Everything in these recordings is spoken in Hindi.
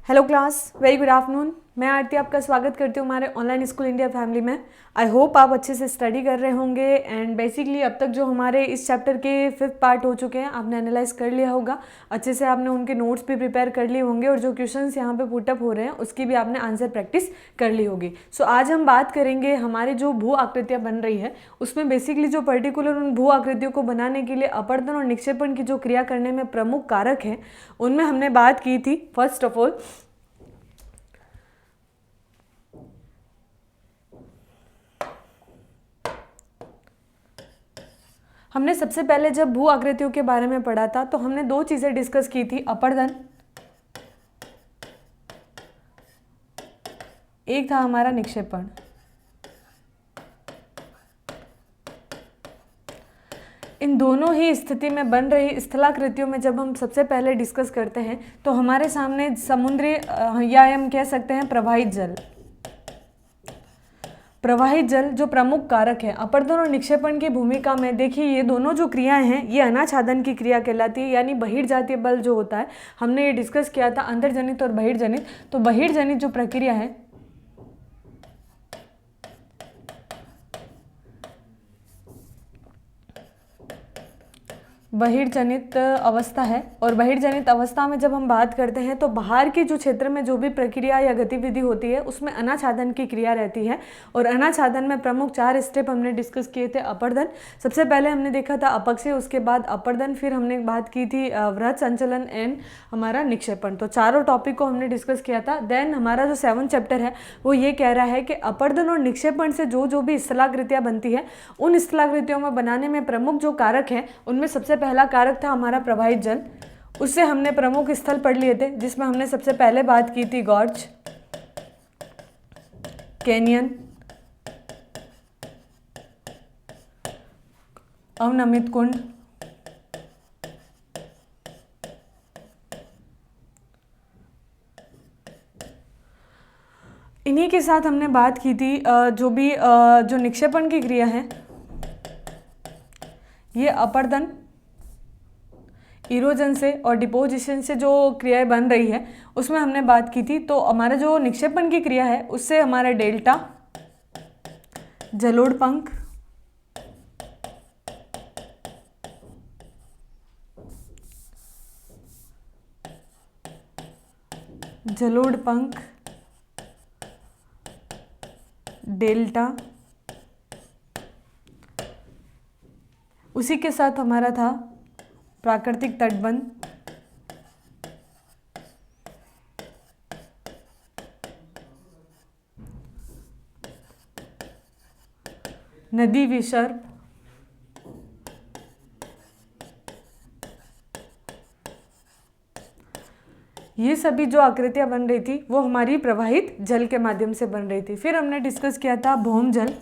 Hello class, very good afternoon. मैं आरती आपका स्वागत करती हूँ हमारे ऑनलाइन स्कूल इंडिया फैमिली में। आई होप आप अच्छे से स्टडी कर रहे होंगे एंड बेसिकली अब तक जो हमारे इस चैप्टर के 5th पार्ट हो चुके हैं आपने एनालाइज कर लिया होगा अच्छे से। आपने उनके नोट्स भी प्रिपेयर कर लिए होंगे और जो क्वेश्चंस यहाँ पे पुटअप हो रहे हैं उसकी भी आपने आंसर प्रैक्टिस कर ली होगी। सो आज हम बात करेंगे हमारे जो भू आकृतियाँ बन रही है उसमें बेसिकली जो पर्टिकुलर उन भू आकृतियों को बनाने के लिए अपरदन और निक्षेपण की जो क्रिया करने में प्रमुख कारक हैं उनमें हमने बात की थी। फर्स्ट ऑफ ऑल हमने सबसे पहले जब भू आकृतियों के बारे में पढ़ा था तो हमने दो चीज़ें डिस्कस की थी, अपरदन, एक था हमारा निक्षेपण। इन दोनों ही स्थिति में बन रही स्थलाकृतियों में जब हम सबसे पहले डिस्कस करते हैं तो हमारे सामने समुद्री या हम कह सकते हैं प्रवाहित जल, प्रवाहित जल जो प्रमुख कारक है अपरदन और निक्षेपण की भूमिका में। देखिए ये दोनों जो क्रियाएं हैं ये अनाच्छादन की क्रिया कहलाती है, यानी बहिर्जातीय बल जो होता है हमने ये डिस्कस किया था अंतर्जनित और बहिर्जनित। तो बहिर्जनित जो प्रक्रिया है बहिर्जनित अवस्था है, और बहिर्जनित अवस्था में जब हम बात करते हैं तो बाहर के जो क्षेत्र में जो भी प्रक्रिया या गतिविधि होती है उसमें अनाच्छादन की क्रिया रहती है। और अनाच्छादन में प्रमुख 4 स्टेप हमने डिस्कस किए थे। अपरदन सबसे पहले हमने देखा था अपक्षय, उसके बाद अपरदन, फिर हमने बात की थी वृहत संचलन एंड हमारा निक्षेपण। तो चारों टॉपिक को हमने डिस्कस किया था। देन हमारा जो 7th चैप्टर है वो ये कह रहा है कि अपरदन और निक्षेपण से जो भी स्थलाकृतियाँ बनती है उन स्थलाकृतियों में बनाने में प्रमुख जो कारक हैं उनमें सबसे पहला कारक था हमारा प्रवाहित जल। उससे हमने प्रमुख स्थल पढ़ लिए थे जिसमें हमने सबसे पहले बात की थी गॉर्ज, कैनियन, अवनमित कुंड, इन्हीं के साथ हमने बात की थी जो निक्षेपण की क्रिया है ये अपरदन, इरोजन से और डिपोजिशन से जो क्रियाएं बन रही है उसमें हमने बात की थी। तो हमारा जो निक्षेपण की क्रिया है उससे हमारा डेल्टा, जलोढ़ पंख, जलोढ़ पंख, डेल्टा, उसी के साथ हमारा था प्राकृतिक तटबंध, नदी विसर्ग, ये सभी जो आकृतियां बन रही थी वो हमारी प्रवाहित जल के माध्यम से बन रही थी। फिर हमने डिस्कस किया था भौम जल।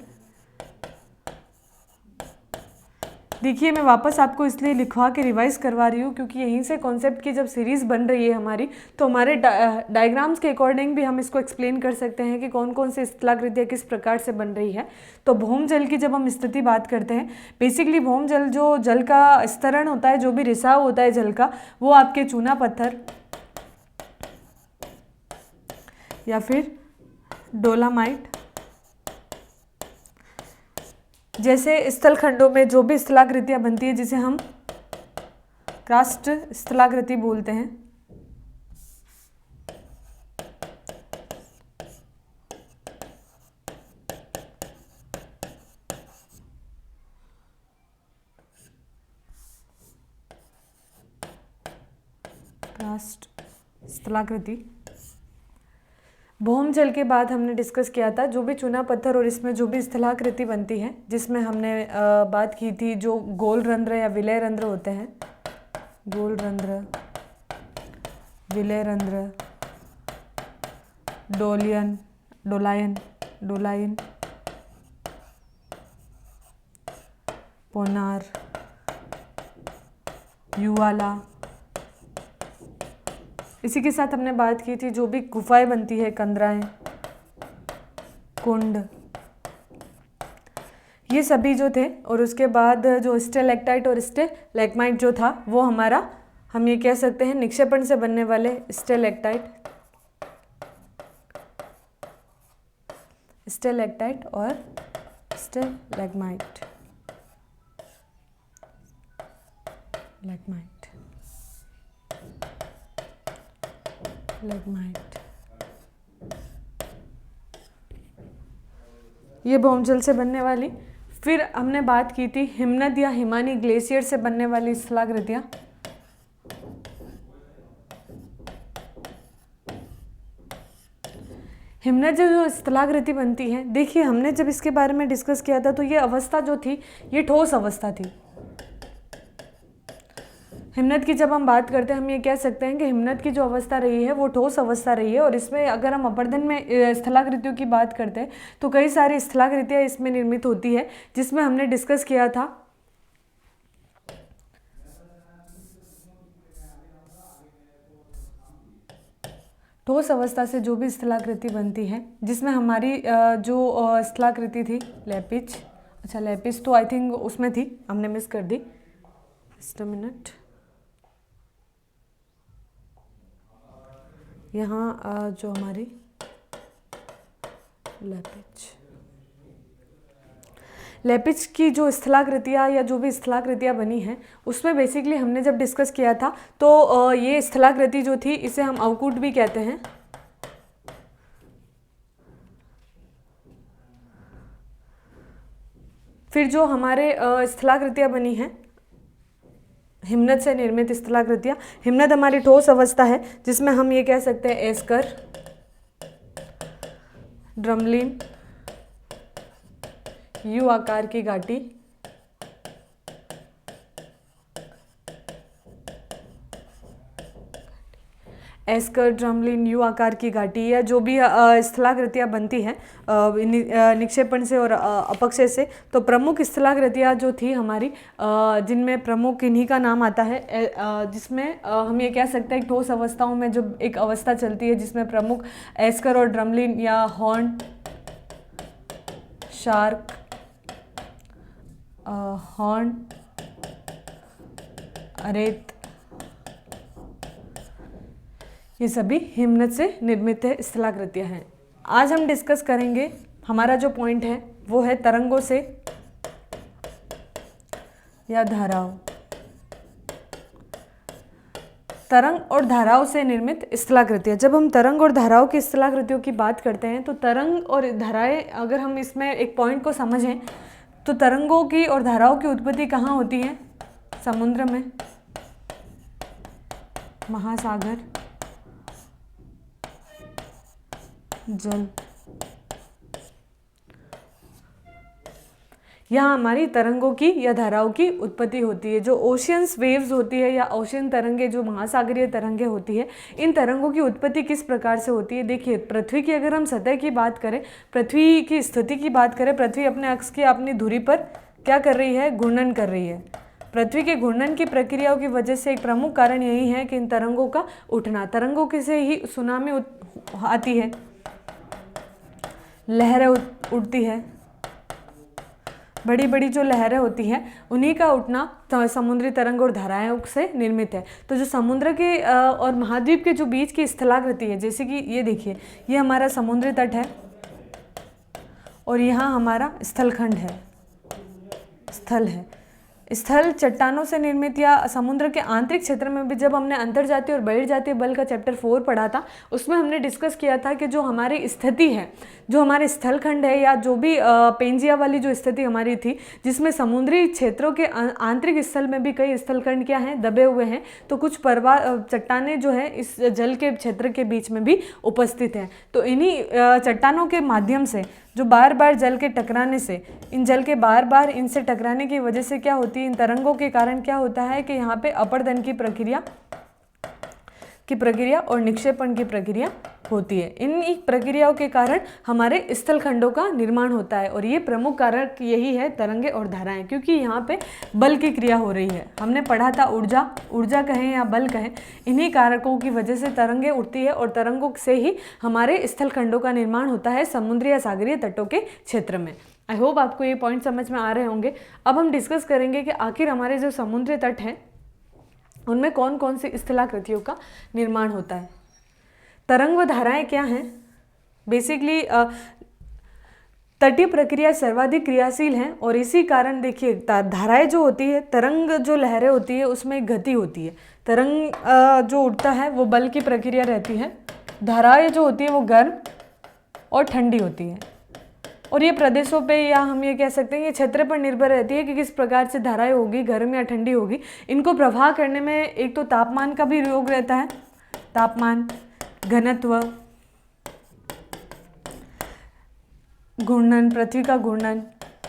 देखिए मैं वापस आपको इसलिए लिखवा के रिवाइज करवा रही हूँ क्योंकि यहीं से कॉन्सेप्ट की जब सीरीज़ बन रही है हमारी तो हमारे डायग्राम्स के अकॉर्डिंग भी हम इसको एक्सप्लेन कर सकते हैं कि कौन कौन से स्थलाकृतियाँ किस प्रकार से बन रही है। तो भौम जल की जब हम स्थिति बात करते हैं, बेसिकली भौम जल जो जल का स्तरण होता है, जो भी रिसाव होता है जल का, वो आपके चूना पत्थर या फिर डोलामाइट जैसे स्थल खंडों में जो भी स्थलाकृतियाँ बनती है जिसे हम क्रास्ट स्थलाकृति बोलते हैं। क्रास्ट स्थलाकृति। भौम जल के बाद हमने डिस्कस किया था जो भी चूना पत्थर और इसमें जो भी स्थलाकृति बनती है जिसमें हमने बात की थी जो गोल रंध्र या विलय रंध्र होते हैं, गोल रंध्र, विलय रंध्र, डोलायन, पोनार, युवाला। इसी के साथ हमने बात की थी जो भी गुफाएं बनती है, कंदराएं, कुंड, ये सभी जो थे। और उसके बाद जो स्टेलेक्टाइट और स्टेलेग्माइट जो था वो हमारा, हम ये कह सकते हैं निक्षेपण से बनने वाले स्टेलेक्टाइट स्टेलेक्टाइट और स्टेलैग्माइट। लेग्माइट ये भौमजल से बनने वाली। फिर हमने बात की थी हिमनद या हिमानी ग्लेशियर से बनने वाली स्थलाकृतियाँ। हिमनद जो स्थलाकृति बनती है, देखिए हमने जब इसके बारे में डिस्कस किया था तो ये अवस्था जो थी ये ठोस अवस्था थी। हिमनद की जब हम बात करते हैं हम ये कह सकते हैं कि हिमनद की जो अवस्था रही है वो ठोस अवस्था रही है। और इसमें अगर हम अपर्दन में स्थलाकृतियों की बात करते हैं तो कई सारी स्थलाकृतियाँ इसमें निर्मित होती है, जिसमें हमने डिस्कस किया था ठोस अवस्था से जो भी स्थलाकृति बनती है, जिसमें हमारी जो स्थलाकृति थी लेपिच, अच्छा लेपिच तो आई थिंक उसमें थी, हमने मिस कर दी, जस्ट अ मिनट। यहाँ जो हमारी लेपिच की जो स्थलाकृतियाँ या जो भी स्थलाकृतियाँ बनी हैं उसमें बेसिकली हमने जब डिस्कस किया था तो ये स्थलाकृति जो थी इसे हम अवकूट भी कहते हैं। फिर जो हमारे स्थलाकृतियाँ बनी हैं हिमनद से निर्मित स्थलाकृतियाँ, हिमनद हमारी ठोस अवस्था है जिसमें हम ये कह सकते हैं एस्कर, ड्रमलिन, यू आकार की घाटी, एस्कर, ड्रमलिन, यू आकार की घाटी या जो भी स्थलाकृतियाँ बनती हैं निक्षेपण से और अपक्षय से, तो प्रमुख स्थलाकृतियाँ जो थी हमारी जिनमें प्रमुख इन्हीं का नाम आता है, जिसमें हम ये कह सकते हैं ठोस अवस्थाओं में जो एक अवस्था चलती है जिसमें प्रमुख एस्कर और ड्रमलिन या हॉर्न, शार्क, हॉर्न, अरेत, ये सभी हिमनद से निर्मित स्थलाकृतियाँ हैं। आज हम डिस्कस करेंगे, हमारा जो पॉइंट है वो है तरंगों से या धाराओं। तरंग और धाराओं से निर्मित स्थलाकृतियाँ। जब हम तरंग और धाराओं की स्थलाकृतियों की बात करते हैं तो तरंग और धाराएं, अगर हम इसमें एक पॉइंट को समझें तो तरंगों की और धाराओं की उत्पत्ति कहाँ होती है? समुद्र में, महासागर, जल, यहाँ हमारी तरंगों की या धाराओं की उत्पत्ति होती है। जो ओशियंस वेव्स होती है या ओशियन तरंगे, जो महासागरीय तरंगे होती है, इन तरंगों की उत्पत्ति किस प्रकार से होती है? देखिए पृथ्वी की अगर हम सतह की बात करें, पृथ्वी की स्थिति की बात करें, पृथ्वी अपने अक्ष की अपनी धुरी पर क्या कर रही है? घूर्णन कर रही है। पृथ्वी के घूर्णन की प्रक्रियाओं की वजह से एक प्रमुख कारण यही है कि इन तरंगों का उठना, तरंगों के से ही सुनामी आती है, लहरें उठती है, बड़ी बड़ी जो लहरें होती हैं उन्हीं का उठना समुद्री तरंग और धाराओं से निर्मित है। तो जो समुद्र के और महाद्वीप के जो बीच की स्थलाकृति है, जैसे कि ये देखिए, ये हमारा समुद्री तट है और यहाँ हमारा स्थलखंड है, स्थल है। स्थल चट्टानों से निर्मित या समुद्र के आंतरिक क्षेत्र में भी जब हमने अंतर्जातीय और बहिर्जातीय बल का चैप्टर 4 पढ़ा था, उसमें हमने डिस्कस किया था कि जो हमारी स्थिति है, जो हमारे स्थलखंड है या जो भी पेंजिया वाली जो स्थिति हमारी थी, जिसमें समुद्री क्षेत्रों के आंतरिक स्थल में भी कई स्थलखंड क्या हैं? दबे हुए हैं। तो कुछ चट्टानें जो है इस जल के क्षेत्र के बीच में भी उपस्थित हैं। तो इन्हीं चट्टानों के माध्यम से जो बार बार जल के टकराने से, इन जल के बार बार इनसे टकराने की वजह से क्या होती है? इन तरंगों के कारण क्या होता है कि यहाँ पे अपर्दन की प्रक्रिया और निक्षेपण की प्रक्रिया होती है। इन प्रक्रियाओं के कारण हमारे स्थलखंडों का निर्माण होता है और ये प्रमुख कारक यही है तरंगे और धाराएं, क्योंकि यहाँ पे बल की क्रिया हो रही है। हमने पढ़ा था ऊर्जा कहें या बल कहें, इन्हीं कारकों की वजह से तरंगे उठती है और तरंगों से ही हमारे स्थलखंडों का निर्माण होता है समुद्री या सागरीय तटों के क्षेत्र में। आई होप आपको ये पॉइंट समझ में आ रहे होंगे। अब हम डिस्कस करेंगे कि आखिर हमारे जो समुद्री तट हैं उनमें कौन कौन सी स्थलाकृतियों का निर्माण होता है। तरंग व धाराएं क्या हैं? बेसिकली तटीय प्रक्रिया सर्वाधिक क्रियाशील हैं और इसी कारण देखिए धाराएं जो होती है, तरंग जो लहरें होती है उसमें एक गति होती है। तरंग जो उठता है वो बल की प्रक्रिया रहती है, धाराएं जो होती है वो गर्म और ठंडी होती है। और ये प्रदेशों पे या हम ये कह सकते हैं ये क्षेत्र पर निर्भर रहती है कि किस प्रकार से धाराएं होगी, गर्म या ठंडी होगी। इनको प्रवाह करने में एक तो तापमान का भी योग रहता है, तापमान, घनत्व, घूर्णन, पृथ्वी का घूर्णन,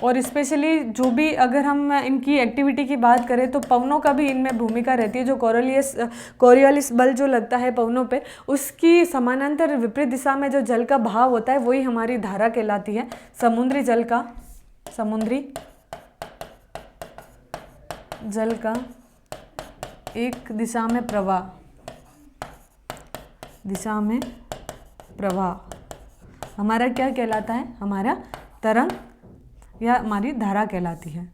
और स्पेशली जो भी अगर हम इनकी एक्टिविटी की बात करें तो पवनों का भी इनमें भूमिका रहती है। जो कोरियोलिस बल जो लगता है पवनों पे, उसकी समानांतर विपरीत दिशा में जो जल का बहाव होता है वही हमारी धारा कहलाती है। समुद्री जल का एक दिशा में प्रवाह हमारा क्या कहलाता है, हमारा तरंग या हमारी धारा कहलाती है।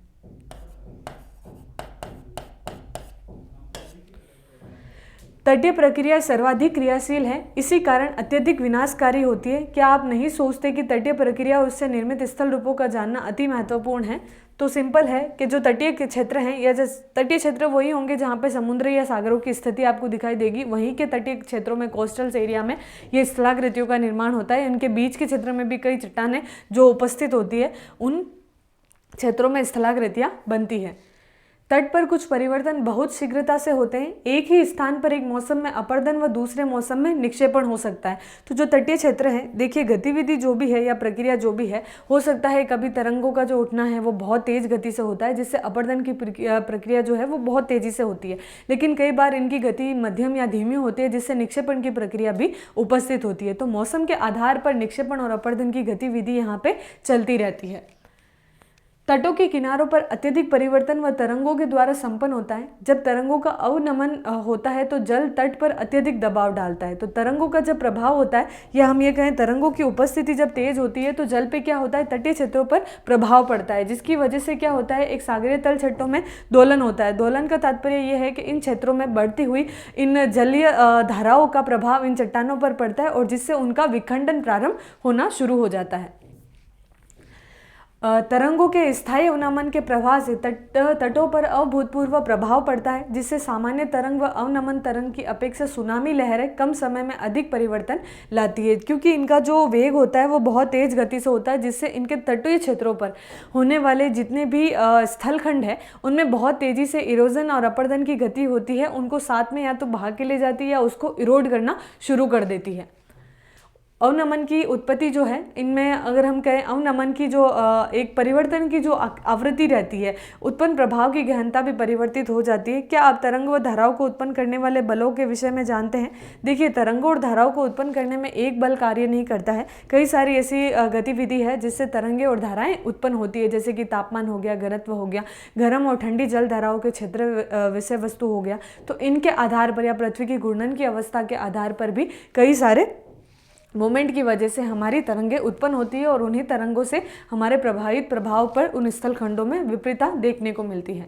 तटीय प्रक्रिया सर्वाधिक क्रियाशील है, इसी कारण अत्यधिक विनाशकारी होती है। क्या आप नहीं सोचते कि तटीय प्रक्रिया उससे निर्मित स्थल रूपों का जानना अति महत्वपूर्ण है? तो सिंपल है कि जो तटीय क्षेत्र हैं या तटीय क्षेत्र वही होंगे जहाँ पे समुद्र या सागरों की स्थिति आपको दिखाई देगी। वहीं के तटीय क्षेत्रों में, कोस्टल एरिया में ये स्थलाकृतियों का निर्माण होता है। इनके बीच के क्षेत्र में भी कई चट्टानें जो उपस्थित होती है, उन क्षेत्रों में स्थलाकृतियाँ बनती है। तट पर कुछ परिवर्तन बहुत शीघ्रता से होते हैं। एक ही स्थान पर एक मौसम में अपर्दन व दूसरे मौसम में निक्षेपण हो सकता है। तो जो तटीय क्षेत्र है, देखिए गतिविधि जो भी है या प्रक्रिया जो भी है, हो सकता है कभी तरंगों का जो उठना है वो बहुत तेज गति से होता है, जिससे अपर्दन की प्रक्रिया जो है वो बहुत तेजी से होती है। लेकिन कई बार इनकी गति मध्यम या धीमी होती है, जिससे निक्षेपण की प्रक्रिया भी उपस्थित होती है। तो मौसम के आधार पर निक्षेपण और अपर्दन की गतिविधि यहाँ पे चलती रहती है। तटों के किनारों पर अत्यधिक परिवर्तन व तरंगों के द्वारा संपन्न होता है। जब तरंगों का अवनमन होता है तो जल तट पर अत्यधिक दबाव डालता है। तो तरंगों का जब प्रभाव होता है, या हम ये कहें तरंगों की उपस्थिति जब तेज होती है तो जल पे क्या होता है, तटीय क्षेत्रों पर प्रभाव पड़ता है, जिसकी वजह से क्या होता है, एक सागरीय तल क्षेत्रों में दोलन होता है। दोलन का तात्पर्य यह है कि इन क्षेत्रों में बढ़ती हुई इन जलीय धाराओं का प्रभाव इन चट्टानों पर पड़ता है और जिससे उनका विखंडन प्रारंभ होना शुरू हो जाता है। तरंगों के स्थायी अवनमन के प्रवाह से तटों पर अभूतपूर्व प्रभाव पड़ता है, जिससे सामान्य तरंग व अवनमन तरंग की अपेक्षा सुनामी लहरें कम समय में अधिक परिवर्तन लाती है, क्योंकि इनका जो वेग होता है वो बहुत तेज गति से होता है, जिससे इनके तटीय क्षेत्रों पर होने वाले जितने भी स्थलखंड है उनमें बहुत तेजी से इरोजन और अपर्दन की गति होती है। उनको साथ में या तो बहा के ले जाती है या उसको इरोड करना शुरू कर देती है। अवनमन की उत्पत्ति जो है, इनमें अगर हम कहें अवनमन की जो एक परिवर्तन की जो आवृत्ति रहती है, उत्पन्न प्रभाव की गहनता भी परिवर्तित हो जाती है। क्या आप तरंग व धाराओं को उत्पन्न करने वाले बलों के विषय में जानते हैं? देखिए, तरंगों और धाराओं को उत्पन्न करने में एक बल कार्य नहीं करता है, कई सारी ऐसी गतिविधि है जिससे तरंगे और धाराएं उत्पन्न होती है, जैसे कि तापमान हो गया, घनत्व हो गया, गर्म और ठंडी जल धाराओं के क्षेत्र विषय वस्तु हो गया। तो इनके आधार पर या पृथ्वी की घूर्णन की अवस्था के आधार पर भी कई सारे मोमेंट की वजह से हमारी तरंगें उत्पन्न होती है और उन्हीं तरंगों से हमारे प्रभावित प्रभाव पर उन स्थल खंडों में विपरीतता देखने को मिलती है।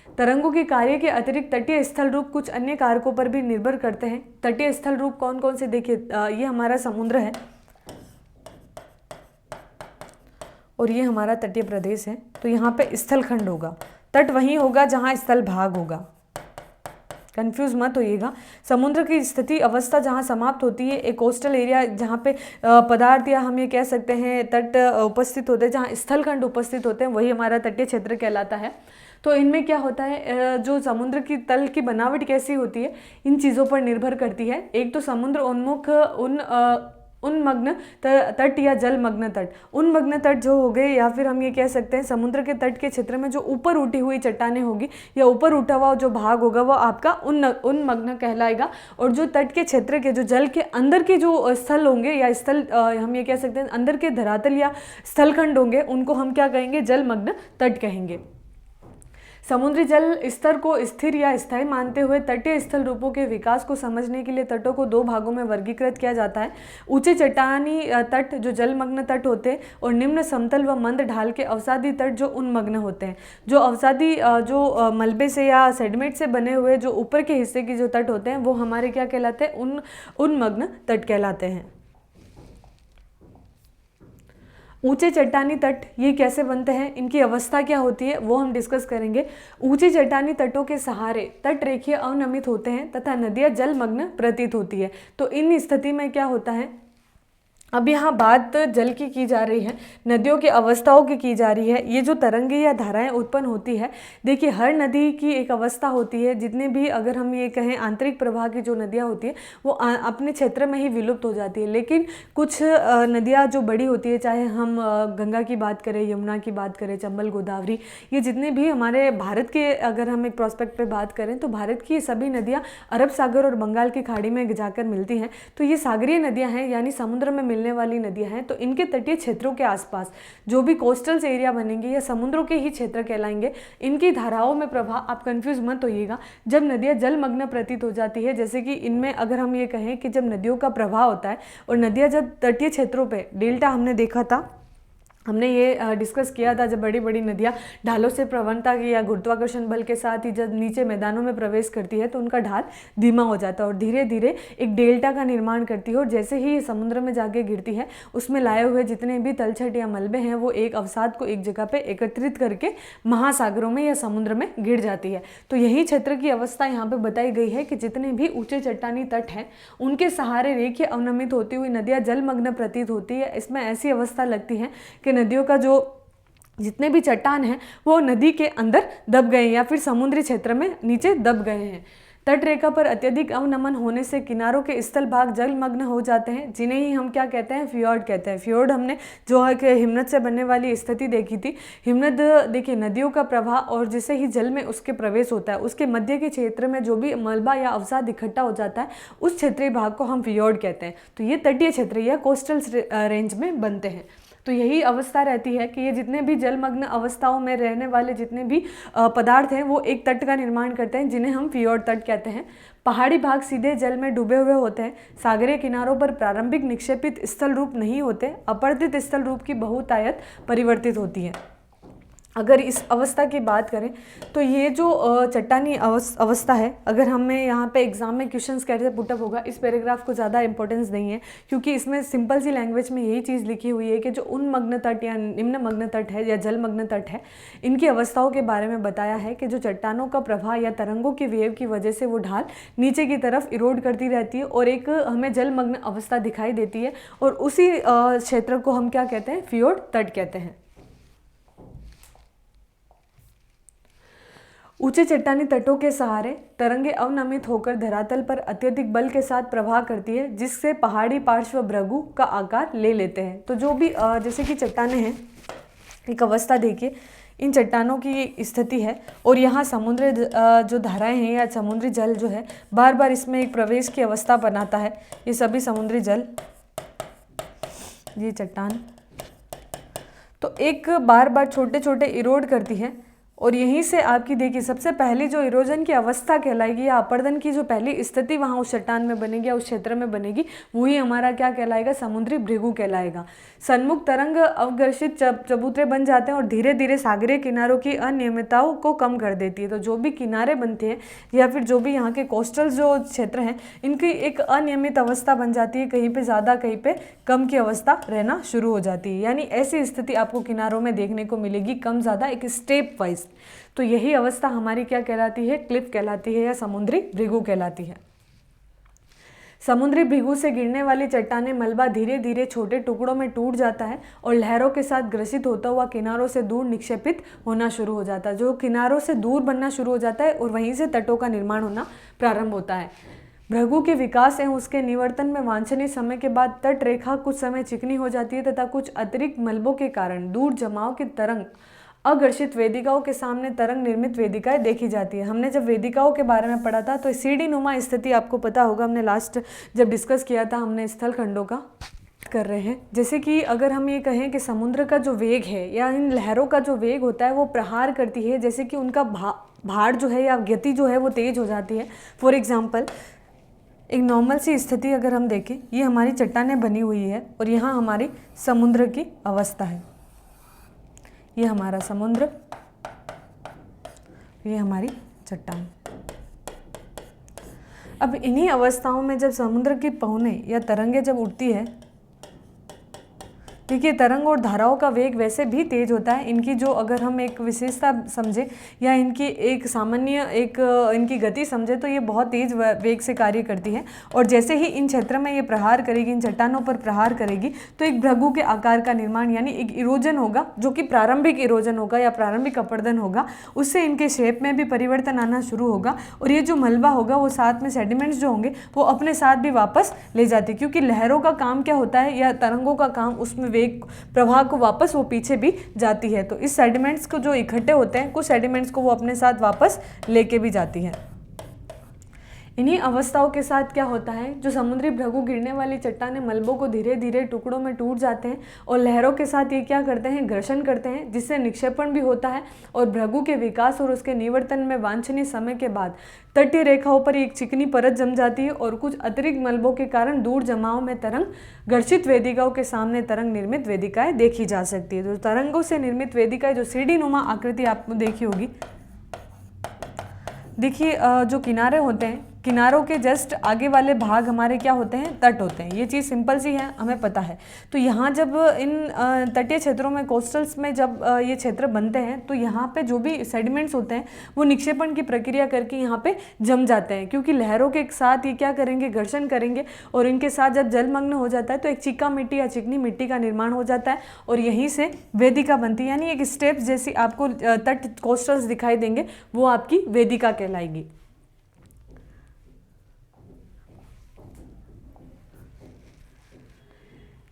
तरंगों के कार्य के अतिरिक्त तटीय स्थल रूप कुछ अन्य कारकों पर भी निर्भर करते हैं। तटीय स्थल रूप कौन कौन से? देखिए, ये हमारा समुद्र है और ये हमारा तटीय प्रदेश है। तो यहाँ पे स्थल खंड होगा, तट वहीं होगा जहाँ स्थल भाग होगा, कंफ्यूज मत होइएगा। समुद्र की स्थिति अवस्था जहाँ समाप्त होती है, एक कोस्टल एरिया जहाँ पे पदार्थ या हम ये कह सकते हैं तट उपस्थित होते हैं, जहाँ स्थलखंड उपस्थित होते हैं, वही हमारा तटीय क्षेत्र कहलाता है। तो इनमें क्या होता है, जो समुद्र की तल की बनावट कैसी होती है, इन चीज़ों पर निर्भर करती है। एक तो समुद्र उन्मुख उन्मग्न तट या जलमग्न तट। उन्मग्न तट जो हो गए, या फिर हम ये कह सकते हैं समुद्र के तट के क्षेत्र में जो ऊपर उठी हुई चट्टानें होगी या ऊपर उठा हुआ जो भाग होगा वो आपका उन्मग्न कहलाएगा। और जो तट के क्षेत्र के जो जल के अंदर के जो स्थल होंगे या स्थल हम ये कह सकते हैं अंदर के धरातल या स्थलखंड होंगे, उनको हम क्या कहेंगे? जलमग्न तट कहेंगे। समुद्री जल स्तर को स्थिर या स्थायी मानते हुए तटीय स्थल रूपों के विकास को समझने के लिए तटों को दो भागों में वर्गीकृत किया जाता है। ऊंचे चट्टानी तट जो जलमग्न तट होते हैं, और निम्न समतल व मंद ढाल के अवसादी तट जो उन्मग्न होते हैं। जो अवसादी जो मलबे से या सेडिमेंट से बने हुए जो ऊपर के हिस्से की जो तट होते हैं वो हमारे क्या कहलाते हैं? उन्मग्न तट कहलाते हैं। ऊंचे चट्टानी तट ये कैसे बनते हैं, इनकी अवस्था क्या होती है, वो हम डिस्कस करेंगे। ऊंचे चट्टानी तटों के सहारे तट रेखीय अवनमित होते हैं तथा नदियां जलमग्न प्रतीत होती है। तो इन स्थिति में क्या होता है, अब यहाँ बात जल की जा रही है, नदियों की अवस्थाओं की जा रही है। ये जो तरंगे या धाराएं उत्पन्न होती है, देखिए हर नदी की एक अवस्था होती है। जितने भी अगर हम ये कहें आंतरिक प्रवाह की जो नदियाँ होती हैं वो अपने क्षेत्र में ही विलुप्त हो जाती है, लेकिन कुछ नदियाँ जो बड़ी होती है, चाहे हम गंगा की बात करें, यमुना की बात करें, चंबल, गोदावरी, ये जितने भी हमारे भारत के अगर हम एक प्रोस्पेक्ट पे बात करें तो भारत की सभी नदियाँ अरब सागर और बंगाल की खाड़ी में जाकर मिलती हैं। तो ये सागरीय नदियाँ हैं, यानी समुद्र में मिलने वाली नदियां हैं। तो इनके तटीय क्षेत्रों के आसपास जो भी कोस्टल एरिया बनेंगे या समुद्रों के ही क्षेत्र कहलाएंगे, इनकी धाराओं में प्रवाह, आप कंफ्यूज मत होइएगा, जब नदियां जलमग्न प्रतीत हो जाती है, जैसे कि इनमें अगर हम ये कहें कि जब नदियों का प्रवाह होता है और नदियां जब तटीय क्षेत्रों पे, डेल्टा हमने देखा था, हमने ये डिस्कस किया था, जब बड़ी बड़ी नदियाँ ढालों से प्रवणता या गुरुत्वाकर्षण बल के साथ ही जब नीचे मैदानों में प्रवेश करती है तो उनका ढाल धीमा हो जाता है और धीरे धीरे एक डेल्टा का निर्माण करती है। और जैसे ही समुद्र में जाके गिरती है, उसमें लाए हुए जितने भी तलछट या मलबे हैं वो एक अवसाद को एक जगह पे एकत्रित करके महासागरों में या समुद्र में गिर जाती है। तो यही क्षेत्र की अवस्था यहाँ पे बताई गई है कि जितने भी ऊंचे चट्टानी तट हैं उनके सहारे रेखीय अवनमित होती हुई नदियाँ जलमग्न प्रतीत होती है। इसमें ऐसी अवस्था लगती है कि नदियों का जो जितने भी चट्टान हैं वो नदी के अंदर दब गए हैं या फिर समुद्री क्षेत्र में नीचे दब गए हैं। तट रेखा पर अत्यधिक अवनमन होने से किनारों के स्थल भाग जलमग्न हो जाते हैं, जिन्हें ही हम क्या कहते हैं, फ्योर्ड कहते हैं। फ्योर्ड हमने जो है कि हिमनद से बनने वाली स्थिति देखी थी। हिमनद देखिए नदियों का प्रवाह और जैसे ही जल में उसके प्रवेश होता है, उसके मध्य के क्षेत्र में जो भी मलबा या अवसाद इकट्ठा हो जाता है, उस क्षेत्रीय भाग को हम फ्योर्ड कहते हैं। तो ये तटीय क्षेत्र या कोस्टल रेंज में बनते हैं। तो यही अवस्था रहती है कि ये जितने भी जलमग्न अवस्थाओं में रहने वाले जितने भी पदार्थ हैं वो एक तट का निर्माण करते हैं, जिन्हें हम फ्योर्ड तट कहते हैं। पहाड़ी भाग सीधे जल में डूबे हुए होते हैं। सागरीय किनारों पर प्रारंभिक निक्षेपित स्थल रूप नहीं होते, अपरदित स्थल रूप की बहुतायत परिवर्तित होती है। अगर इस अवस्था की बात करें तो ये जो चट्टानी अवस्था है, अगर हमें यहाँ पे एग्जाम में क्वेश्चंस कैसे पुटअप होगा, इस पैराग्राफ को ज़्यादा इंपॉर्टेंस नहीं है, क्योंकि इसमें सिंपल सी लैंग्वेज में यही चीज़ लिखी हुई है कि जो उन्मग्न तट या निम्न मग्न तट है या जलमग्न तट है, इनकी अवस्थाओं के बारे में बताया है कि जो चट्टानों का प्रवाह या तरंगों की वेव की वजह से वो ढाल नीचे की तरफ इरोड करती रहती है और एक हमें जलमग्न अवस्था दिखाई देती है, और उसी क्षेत्र को हम क्या कहते हैं, फ्योर्ड तट कहते हैं। ऊंचे चट्टानी तटों के सहारे तरंगे अवनमित होकर धरातल पर अत्यधिक बल के साथ प्रवाह करती है, जिससे पहाड़ी पार्श्व भृगु का आकार ले लेते हैं। तो जो भी जैसे कि चट्टानें हैं, एक अवस्था देखिए, इन चट्टानों की स्थिति है और यहाँ समुद्र जो धाराएं हैं या समुद्री जल जो है बार बार इसमें एक प्रवेश की अवस्था बनाता है। ये सभी समुद्री जल, ये चट्टान तो एक बार बार छोटे छोटे इरोड करती है, और यहीं से आपकी देखिए सबसे पहली जो इरोजन की अवस्था कहलाएगी या अपर्दन की जो पहली स्थिति वहाँ उस चट्टान में बनेगी या उस क्षेत्र में बनेगी, वही हमारा क्या कहलाएगा, समुद्री भृगु कहलाएगा। सन्मुख तरंग अवघर्षित चबूतरे बन जाते हैं और धीरे धीरे सागरीय किनारों की अनियमितताओं को कम कर देती है। तो जो भी किनारे बनते हैं या फिर जो भी यहाँ के कोस्टल जो क्षेत्र हैं, इनकी एक अनियमित अवस्था बन जाती है, कहीं पर ज़्यादा कहीं पर कम की अवस्था रहना शुरू हो जाती है। यानी ऐसी स्थिति आपको किनारों में देखने को मिलेगी, कम ज़्यादा एक स्टेप वाइज। तो यही अवस्था हमारी क्या कहलाती है, क्लिफ कहलाती है या समुद्री भृगु कहलाती है। समुद्री भृगु से गिरने वाली चट्टानें मलबा धीरे धीरे छोटे टुकड़ों में टूट जाता है और लहरों के साथ ग्रसित होता हुआ किनारों से दूर निक्षेपित होना शुरू हो जाता है। जो किनारों से दूर बनना शुरू हो जाता है और वहीं से तटों का निर्माण होना प्रारंभ होता है। भृगु के विकास एवं उसके निवर्तन में वांछनीय समय के बाद तट रेखा कुछ समय चिकनी हो जाती है तथा कुछ अतिरिक्त मलबों के कारण दूर जमाव की तरंग अघर्षित वेदिकाओं के सामने तरंग निर्मित वेदिकाएं देखी जाती है। हमने जब वेदिकाओं के बारे में पढ़ा था तो सीढ़ी नुमा स्थिति आपको पता होगा, हमने लास्ट जब डिस्कस किया था, हमने स्थल खंडों का कर रहे हैं। जैसे कि अगर हम ये कहें कि समुद्र का जो वेग है या इन लहरों का जो वेग होता है वो प्रहार करती है, जैसे कि उनका भार जो है या गति जो है वो तेज हो जाती है। फॉर एग्जाम्पल एक नॉर्मल सी स्थिति अगर हम देखें, ये हमारी चट्टानें बनी हुई है और यहाँ हमारी समुद्र की अवस्था है, ये हमारा समुद्र, ये हमारी चट्टान। अब इन्हीं अवस्थाओं में जब समुद्र की पहुने या तरंगे जब उठती है देखिए तरंग और धाराओं का वेग वैसे भी तेज होता है। इनकी जो अगर हम एक विशेषता समझे या इनकी एक सामान्य इनकी गति समझे तो ये बहुत तेज वेग से कार्य करती है। और जैसे ही इन क्षेत्र में ये प्रहार करेगी, इन चट्टानों पर प्रहार करेगी, तो एक भृगु के आकार का निर्माण यानी एक इरोजन होगा, जो कि प्रारंभिक इरोजन होगा या प्रारंभिक अपरदन होगा। उससे इनके शेप में भी परिवर्तन आना शुरू होगा और ये जो मलबा होगा वो साथ में सेडिमेंट्स जो होंगे वो अपने साथ भी वापस ले जाते हैं, क्योंकि लहरों का काम क्या होता है या तरंगों का काम उसमें वेग प्रवाह को वापस वो पीछे भी जाती है। तो इस सेडिमेंट्स को जो इकट्ठे होते हैं, कुछ सेडिमेंट्स को वो अपने साथ वापस लेके भी जाती है। इन्हीं अवस्थाओं के साथ क्या होता है, जो समुद्री भृगु गिरने वाली चट्टानें मलबों को धीरे धीरे टुकड़ों में टूट जाते हैं और लहरों के साथ ये क्या करते हैं, घर्षण करते हैं, जिससे निक्षेपण भी होता है और भृगु के विकास और उसके निवर्तन में वांछनीय समय के बाद तटीय रेखाओं पर एक चिकनी परत जम जाती है और कुछ अतिरिक्त मलबों के कारण दूर जमाव में तरंग घर्षित वेदिकाओं के सामने तरंग निर्मित वेदिकाएं देखी जा सकती है। तो तरंगों से निर्मित वेदिकाएं जो सीढ़ी नुमा आकृति आपने देखी होगी, देखिए जो किनारे होते हैं, किनारों के जस्ट आगे वाले भाग हमारे क्या होते हैं, तट होते हैं। ये चीज़ सिंपल सी है, हमें पता है। तो यहाँ जब इन तटीय क्षेत्रों में, कोस्टल्स में जब ये क्षेत्र बनते हैं तो यहाँ पे जो भी सेडिमेंट्स होते हैं वो निक्षेपण की प्रक्रिया करके यहाँ पे जम जाते हैं, क्योंकि लहरों के साथ ये क्या करेंगे, घर्षण करेंगे और इनके साथ जब जलमग्न हो जाता है तो एक चिक्का मिट्टी या चिकनी मिट्टी का निर्माण हो जाता है और यहीं से वेदिका बनती है। यानी एक स्टेप्स जैसी आपको तट कोस्टल्स दिखाई देंगे, वो आपकी वेदिका कहलाएगी।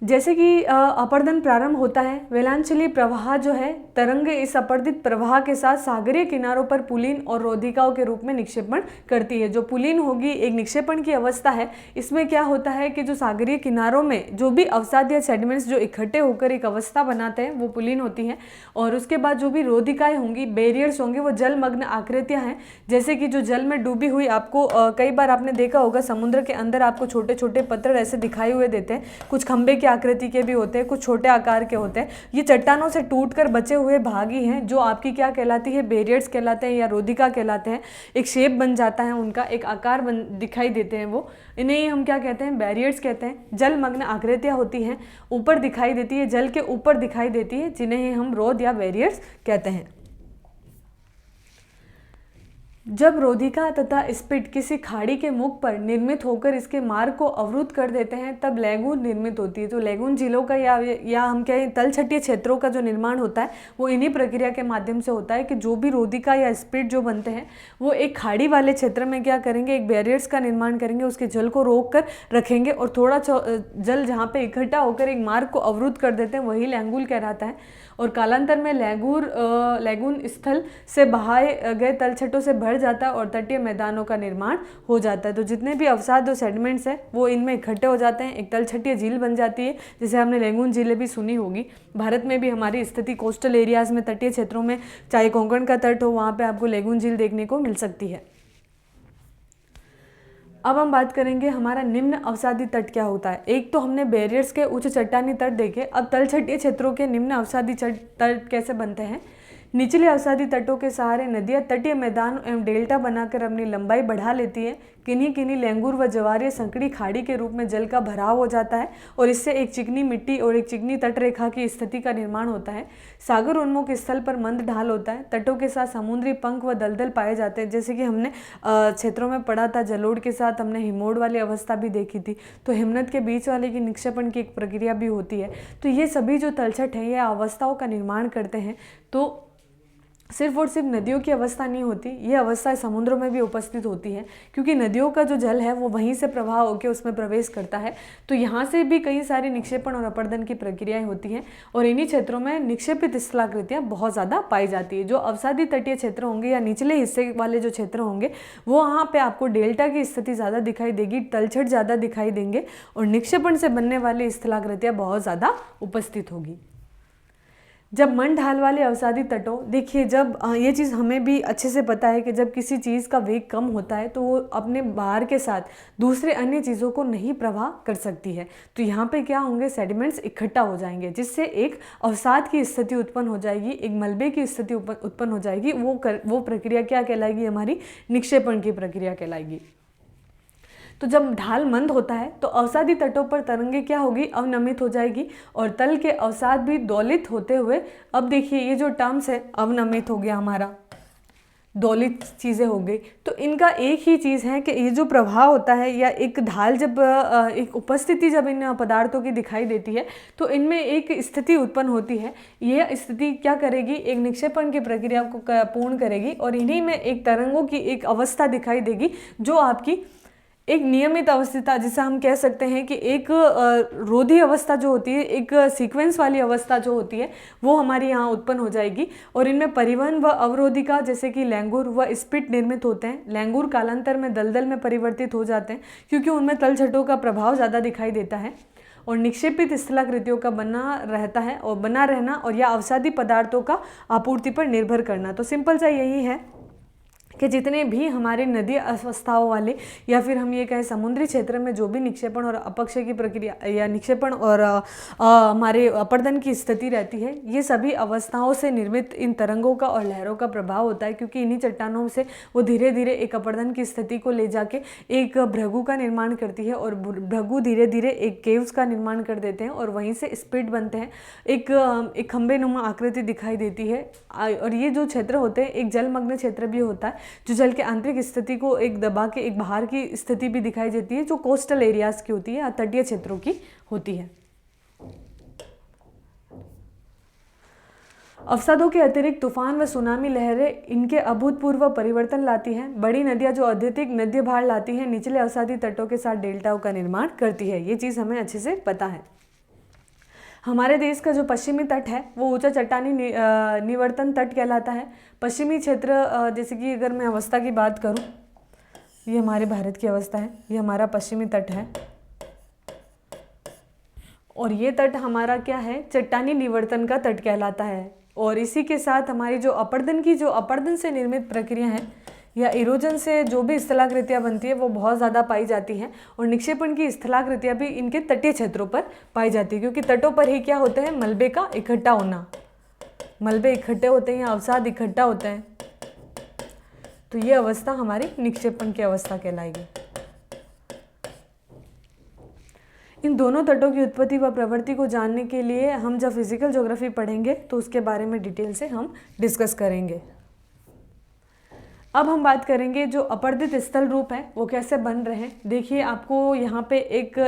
जैसे कि अपर्दन प्रारंभ होता है, वेलांचली प्रवाह जो है, तरंग इस अपर्दित प्रवाह के साथ सागरीय किनारों पर पुलीन और रोधिकाओं के रूप में निक्षेपण करती है। जो पुलीन होगी एक निक्षेपण की अवस्था है। इसमें क्या होता है कि जो सागरीय किनारों में जो भी अवसाद या सेडिमेंट्स जो इकट्ठे होकर एक अवस्था बनाते हैं वो पुलीन होती हैं। और उसके बाद जो भी रोधिकाएं होंगी, बैरियर्स होंगे, वो जलमग्न आकृतियां हैं। जैसे कि जो जल में डूबी हुई, आपको कई बार आपने देखा होगा समुद्र के अंदर आपको छोटे छोटे पत्थर ऐसे दिखाए हुए देते हैं, कुछ खंबे के आकृति के भी होते हैं, कुछ छोटे आकार के होते हैं। ये चट्टानों से टूटकर बचे हुए भाग ही हैं, जो आपकी क्या कहलाती है, बैरियर्स कहलाते हैं या रोधिका कहलाते हैं। एक शेप बन जाता है उनका, एक आकार दिखाई देते हैं वो, इन्हें ही हम क्या कहते हैं, बैरियर्स कहते हैं। जलमग्न आकृतियां होती हैं, ऊपर दिखाई देती है, जल के ऊपर दिखाई देती है, जिन्हें हम रोध या बैरियर्स कहते हैं। जब रोधिका तथा स्पिट किसी खाड़ी के मुख पर निर्मित होकर इसके मार्ग को अवरुद्ध कर देते हैं, तब लैगून निर्मित होती है। तो लैगून झीलों का या हम कहें तलछटीय क्षेत्रों का जो निर्माण होता है वो इन्हीं प्रक्रिया के माध्यम से होता है कि जो भी रोधिका या स्पिट जो बनते हैं वो एक खाड़ी वाले क्षेत्र में क्या करेंगे, एक बैरियर्स का निर्माण करेंगे, उसके जल को रोक कर रखेंगे और थोड़ा जल जहाँ पे इकट्ठा होकर एक मार्ग को अवरुद्ध कर देते हैं वही लैंगूल कहलाता है। और कालांतर में लैगून स्थल से बहाए गए तलछटों से भर जाता है और तटीय मैदानों का निर्माण हो जाता है। तो जितने भी अवसाद और सेडिमेंट्स हैं वो इनमें इकट्ठे हो जाते हैं, एक तलछटीय झील बन जाती है, जिसे हमने लैगून झीलें भी सुनी होगी। भारत में भी हमारी स्थिति कोस्टल एरियाज में, तटीय क्षेत्रों में, चाहे कोंकण का तट हो, वहाँ पे आपको लैगून झील देखने को मिल सकती है। अब हम बात करेंगे हमारा निम्न अवसादी तट क्या होता है। एक तो हमने बैरियर्स के उच्च चट्टानी तट देखे, अब तलछटीय क्षेत्रों के निम्न अवसादी तट कैसे बनते हैं। निचले अवसादी तटों के सहारे नदियाँ तटीय मैदान एवं डेल्टा बनाकर अपनी लंबाई बढ़ा लेती है। किन्हीं किन्हीं लैंगूर व जवारिया संकड़ी खाड़ी के रूप में जल का भराव हो जाता है और इससे एक चिकनी मिट्टी और एक चिकनी तटरेखा की स्थिति का निर्माण होता है। सागर उन्मुख स्थल पर मंद ढाल होता है, तटों के साथ समुद्री पंख व दलदल पाए जाते हैं। जैसे कि हमने क्षेत्रों में पढ़ा था, जलोढ़ के साथ हमने हिमोड़ वाली अवस्था भी देखी थी, तो हिमनद के बीच वाले की निक्षेपण की एक प्रक्रिया भी होती है। तो ये सभी जो तलछट है ये अवस्थाओं का निर्माण करते हैं। तो सिर्फ और सिर्फ नदियों की अवस्था नहीं होती, ये अवस्था समुद्रों में भी उपस्थित होती है, क्योंकि नदियों का जो जल है वो वहीं से प्रवाह होकर उसमें प्रवेश करता है। तो यहाँ से भी कई सारी निक्षेपण और अपर्दन की प्रक्रियाएं होती हैं और इन्हीं क्षेत्रों में निक्षेपित स्थलाकृतियाँ बहुत ज़्यादा पाई जाती है। जो अवसादी तटीय क्षेत्र होंगे या निचले हिस्से वाले जो क्षेत्र होंगे वो वहाँ पर आपको डेल्टा की स्थिति ज़्यादा दिखाई देगी, तलछट ज़्यादा दिखाई देंगे और निक्षेपण से बनने वाली स्थलाकृतियाँ बहुत ज़्यादा उपस्थित होगी। जब मन ढाल वाले अवसादी तटों, देखिए जब ये चीज़ हमें भी अच्छे से पता है कि जब किसी चीज़ का वेग कम होता है तो वो अपने बाहर के साथ दूसरे अन्य चीज़ों को नहीं प्रवाह कर सकती है। तो यहाँ पे क्या होंगे, सेडिमेंट्स इकट्ठा हो जाएंगे, जिससे एक अवसाद की स्थिति उत्पन्न हो जाएगी, एक मलबे की स्थिति उत्पन्न हो जाएगी। वो प्रक्रिया क्या कहलाएगी, हमारी निक्षेपण की प्रक्रिया कहलाएगी। तो जब ढाल मंद होता है तो अवसादी तटों पर तरंगे क्या होगी, अवनमित हो जाएगी, और तल के अवसाद भी दोलित होते हुए, अब देखिए ये जो टर्म्स है, अवनमित हो गया हमारा, दोलित चीज़ें हो गई। तो इनका एक ही चीज़ है कि ये जो प्रभाव होता है या एक ढाल जब एक उपस्थिति जब इन पदार्थों की दिखाई देती है तो इनमें एक स्थिति उत्पन्न होती है। यह स्थिति क्या करेगी, एक निक्षेपण की प्रक्रिया को पूर्ण करेगी और इन्हीं में एक तरंगों की एक अवस्था दिखाई देगी जो आपकी एक नियमित अवस्था, जिसे हम कह सकते हैं कि एक रोधी अवस्था जो होती है, एक सीक्वेंस वाली अवस्था जो होती है, वो हमारी यहाँ उत्पन्न हो जाएगी। और इनमें परिवहन व अवरोधिका जैसे कि लैंगूर व स्पिट निर्मित होते हैं। लैंगूर कालांतर में दलदल में परिवर्तित हो जाते हैं क्योंकि उनमें तलछटों का प्रभाव ज़्यादा दिखाई देता है। और निक्षेपित स्थलाकृतियों का बना रहता है और बना रहना और या अवसादी पदार्थों का आपूर्ति पर निर्भर करना। तो सिंपल सा यही है कि जितने भी हमारे नदी अवस्थाओं वाले या फिर हम ये कहें समुद्री क्षेत्र में जो भी निक्षेपण और अपक्षय की प्रक्रिया या निक्षेपण और हमारे अपर्दन की स्थिति रहती है, ये सभी अवस्थाओं से निर्मित इन तरंगों का और लहरों का प्रभाव होता है क्योंकि इन्हीं चट्टानों से वो धीरे धीरे एक अपर्दन की स्थिति को ले जाके एक भृगु का निर्माण करती है और भृगु धीरे धीरे एक केव्स का निर्माण कर देते हैं और वहीं से स्पिट बनते हैं, एक खंबे नुमा आकृति दिखाई देती है। और ये जो क्षेत्र होते हैं एक जलमग्न क्षेत्र भी होता है जो जल के आंतरिक स्थिति को एक दबा के एक बाहर की स्थिति भी दिखाई देती है जो कोस्टल एरियाज की होती है, तटीय क्षेत्रों की होती है। अवसादों के अतिरिक्त तूफान व सुनामी लहरें इनके अभूतपूर्व परिवर्तन लाती हैं। बड़ी नदियां जो अत्यधिक नद्य भार लाती हैं निचले अवसादी तटों के साथ डेल्टाओं का निर्माण करती है। ये चीज़ हमें अच्छे से पता है। हमारे देश का जो पश्चिमी तट है वो ऊंचा चट्टानी निवर्तन तट कहलाता है। पश्चिमी क्षेत्र जैसे कि अगर मैं अवस्था की बात करूं, ये हमारे भारत की अवस्था है, ये हमारा पश्चिमी तट है और ये तट हमारा क्या है, चट्टानी निवर्तन का तट कहलाता है। और इसी के साथ हमारी जो अपरदन से निर्मित प्रक्रिया है या इरोजन से जो भी स्थलाकृतियाँ बनती है वो बहुत ज़्यादा पाई जाती हैं और निक्षेपण की स्थलाकृतियाँ भी इनके तटीय क्षेत्रों पर पाई जाती है क्योंकि तटों पर ही क्या होते हैं, मलबे का इकट्ठा होना, मलबे इकट्ठे होते हैं या अवसाद इकट्ठा होते हैं। तो ये अवस्था हमारी निक्षेपण की अवस्था कहलाएगी। इन दोनों तटों की उत्पत्ति व प्रवृत्ति को जानने के लिए हम जब फिजिकल ज्योग्राफी पढ़ेंगे तो उसके बारे में डिटेल से हम डिस्कस करेंगे। अब हम बात करेंगे जो अपर्दित स्थल रूप है वो कैसे बन रहे हैं। देखिए आपको यहाँ पे एक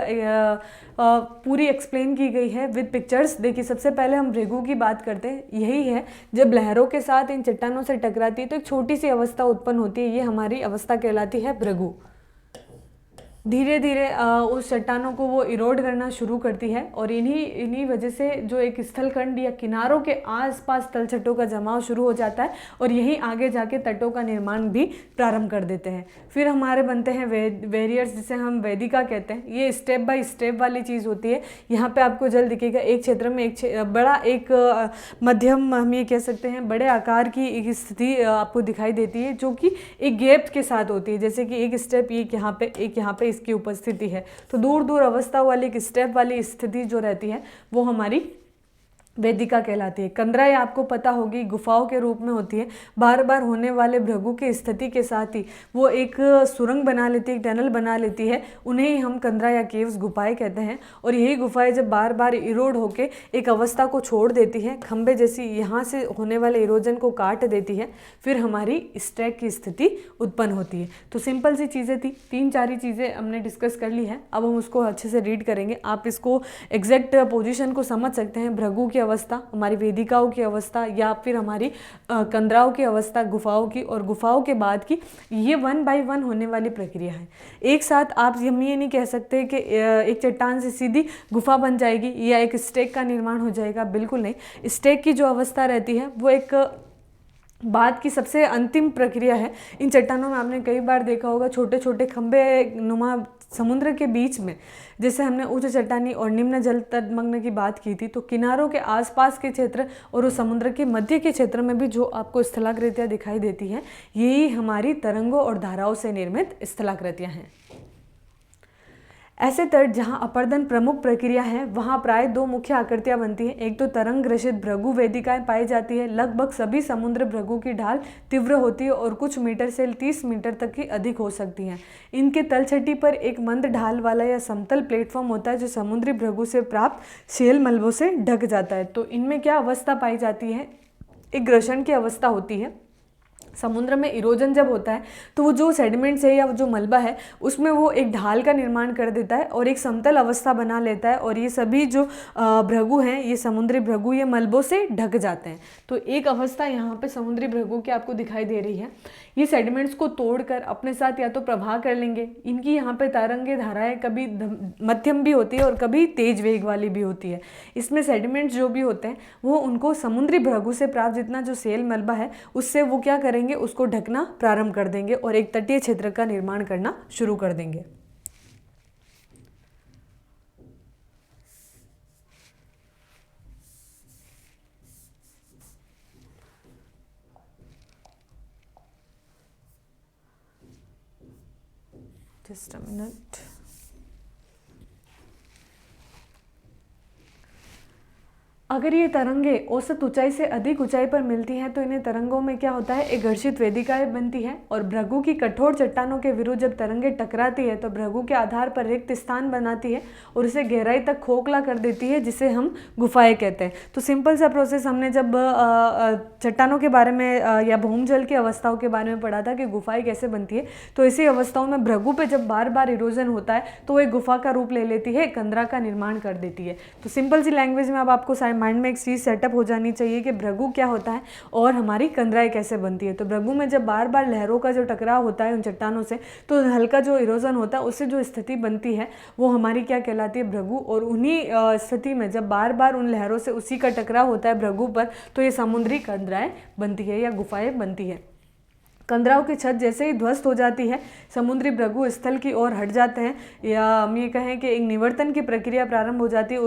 पूरी एक्सप्लेन की गई है विद पिक्चर्स। देखिए सबसे पहले हम भृगु की बात करते हैं। यही है जब लहरों के साथ इन चट्टानों से टकराती है तो एक छोटी सी अवस्था उत्पन्न होती है, ये हमारी अवस्था कहलाती है भृगु। धीरे धीरे उस चट्टानों को वो इरोड करना शुरू करती है और इन्हीं वजह से जो एक स्थलखंड या किनारों के आसपास तलछटों का जमाव शुरू हो जाता है और यही आगे जाके तटों का निर्माण भी प्रारंभ कर देते हैं। फिर हमारे बनते हैं वेरियर्स जिसे हम वेदिका कहते हैं। ये स्टेप बाय स्टेप वाली चीज़ होती है। यहाँ पे आपको जल दिखेगा एक क्षेत्र में एक मध्यम हम ये कह सकते हैं बड़े आकार की एक स्थिति आपको दिखाई देती है जो कि एक गैप के साथ होती है, जैसे कि एक स्टेप एक यहाँ पे इसकी उपस्थिति है। तो दूर दूर अवस्था वाली एक स्टेप वाली स्थिति जो रहती है वो हमारी वेदिका कहलाती है। कंदराएं आपको पता होगी गुफाओं के रूप में होती है। बार बार होने वाले भृगु की स्थिति के साथ ही वो एक सुरंग बना लेती है, एक टनल बना लेती है। उन्हें ही हम कंदरा या केव्स गुफाएं कहते हैं। और यही गुफाएं जब बार बार इरोड होके एक अवस्था को छोड़ देती है, खंबे जैसी यहाँ से होने वाले इरोजन को काट देती है, फिर हमारी स्टैक की स्थिति उत्पन्न होती है। तो सिंपल सी चीज़ें थी, 3-4 चीज़ें हमने डिस्कस कर ली है। अब हम उसको अच्छे से रीड करेंगे। आप इसको एग्जैक्ट पोजिशन को समझ सकते हैं। भृगु की अवस्था, हमारी वेदिकाओं की अवस्था या फिर हमारी कंदराओं की अवस्था, गुफाओं की, और गुफाओं के बाद की, ये 1 बाय 1 होने वाली प्रक्रिया है। एक साथ आप हम ये नहीं कह सकते कि एक चट्टान से सीधी गुफा बन जाएगी या एक स्टेक का निर्माण हो जाएगा, बिल्कुल नहीं। स्टेक की जो अवस्था रहती है वो एक बाद की सबसे अंतिम प्रक्रिया है। इन चट्टानों में आपने कई बार देखा होगा छोटे छोटे खंबे नुमा समुद्र के बीच में, जैसे हमने उच्च चट्टानी और निम्न जल तटमग्न की बात की थी, तो किनारों के आसपास के क्षेत्र और उस समुद्र के मध्य के क्षेत्र में भी जो आपको स्थलाकृतियाँ दिखाई देती हैं, यही हमारी तरंगों और धाराओं से निर्मित स्थलाकृतियाँ हैं। ऐसे तट जहां अपर्दन प्रमुख प्रक्रिया है वहां प्राय दो मुख्य आकृतियां बनती हैं। एक तो तरंग ग्रसित भृगु वेदिकाएं पाई जाती है। लगभग सभी समुद्र भृगु की ढाल तीव्र होती है और कुछ मीटर से 30 मीटर तक की अधिक हो सकती हैं। इनके तलछटी पर एक मंद ढाल वाला या समतल प्लेटफॉर्म होता है जो समुद्री भृगु से प्राप्त शेल मलबों से ढक जाता है। तो इनमें क्या अवस्था पाई जाती है, एक ग्रसन की अवस्था होती है। समुद्र में इरोजन जब होता है तो वो जो सेडिमेंट्स है या जो मलबा है उसमें वो एक ढाल का निर्माण कर देता है और एक समतल अवस्था बना लेता है और ये सभी जो भृगु हैं, ये समुद्री भृगु, ये मलबों से ढक जाते हैं। तो एक अवस्था यहाँ पे समुद्री भृगु की आपको दिखाई दे रही है। ये सेडिमेंट्स को तोड़कर अपने साथ या तो प्रवाह कर लेंगे। इनकी यहाँ पे तरंगे धाराएं कभी मध्यम भी होती है और कभी तेज वेग वाली भी होती है। इसमें सेडिमेंट्स जो भी होते हैं वो उनको समुद्री भृगु से प्राप्त जितना जो सेल मलबा है उससे वो क्या करेंगे, उसको ढकना प्रारंभ कर देंगे और एक तटीय क्षेत्र का निर्माण करना शुरू कर देंगे। Just a minute. अगर ये तरंगे औसत ऊंचाई से अधिक ऊंचाई पर मिलती हैं तो इन्हें तरंगों में क्या होता है, एक घर्षित वेदिकाएं बनती है और भृगु की कठोर चट्टानों के विरुद्ध जब तरंगे टकराती है तो भृगु के आधार पर रिक्त स्थान बनाती है और उसे गहराई तक खोखला कर देती है, जिसे हम गुफाएं कहते हैं। तो सिंपल सा प्रोसेस हमने जब चट्टानों के बारे में या भूमजल की अवस्थाओं के बारे में पढ़ा था कि गुफाएं कैसे बनती है, तो इसी अवस्थाओं में भृगु पे जब बार बार इरोजन होता है तो वो एक गुफा का रूप ले लेती है, कंदरा का निर्माण कर देती है। तो सिंपल सी लैंग्वेज में अब आपको माइंड में एक चीज सेटअप हो जानी चाहिए कि भृगु क्या होता है और हमारी कंदराएं कैसे बनती है। तो भृगु में जब बार बार लहरों का जो टकराव होता है उन चट्टानों से, तो हल्का जो इरोजन होता है उससे जो स्थिति बनती है वो हमारी क्या कहलाती है, भृगु। और उन्हीं स्थिति में जब बार बार उन लहरों से उसी का टकराव होता है भृगु पर, तो ये समुद्री कंदराएं बनती है या गुफाएं बनती है। कंदराओं की छत जैसे ही ध्वस्त हो जाती है, समुद्री भृगु स्थल की ओर हट जाते हैं, या हम ये कहें कि एक निवर्तन की प्रक्रिया प्रारंभ हो जाती है,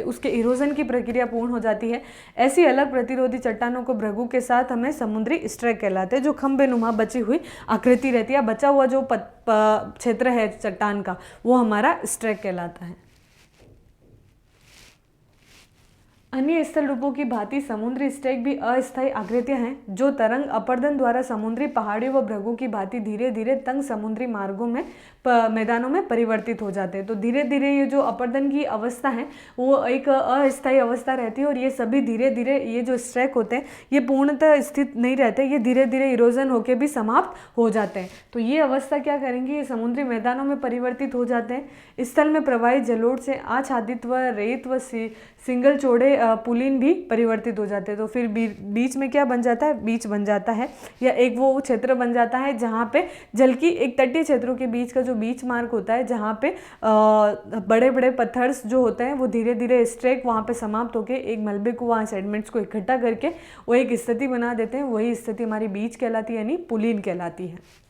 उसके इरोजन की प्रक्रिया पूर्ण हो जाती है। ऐसी अलग प्रतिरोधी चट्टानों को भृगु के साथ हमें समुद्री स्ट्रैक कहलाते हैं, जो खंबे नुमा बची हुई आकृति रहती है। बचा हुआ जो क्षेत्र है चट्टान का वो हमारा स्ट्रैक कहलाता है। अन्य स्थल रूपों की भांति समुद्री स्ट्रैक भी अस्थायी आकृतियां हैं जो तरंग अपर्दन द्वारा समुद्री पहाड़ियों व भृगु की भांति धीरे धीरे तंग समुद्री मार्गों में मैदानों में परिवर्तित हो जाते हैं। तो धीरे धीरे ये जो अपर्दन की अवस्था है वो एक अस्थायी अवस्था रहती है और ये सभी धीरे धीरे ये जो स्ट्रैक होते हैं ये पूर्णतः स्थित नहीं रहते, ये धीरे धीरे इरोजन होकर भी समाप्त हो जाते हैं। तो ये अवस्था क्या करेंगे, ये समुद्री मैदानों में परिवर्तित हो जाते हैं। स्थल में प्रवाहित जलोढ़ से आच्छादित व रेत व सिंगल चौड़े पुलिन भी परिवर्तित हो जाते हैं। तो फिर बीच में क्या बन जाता है, बीच बन जाता है या एक वो क्षेत्र बन जाता है जहाँ पे जल की एक तटीय क्षेत्रों के बीच का जो बीच मार्ग होता है, जहाँ पे बड़े बड़े पत्थर्स जो होते हैं वो धीरे धीरे स्ट्रैक वहाँ पे समाप्त होकर एक मलबे को, वहाँ सेडिमेंट्स को इकट्ठा करके वो एक स्थिति बना देते हैं। वही स्थिति हमारी बीच कहलाती है, यानी पुलिन कहलाती है।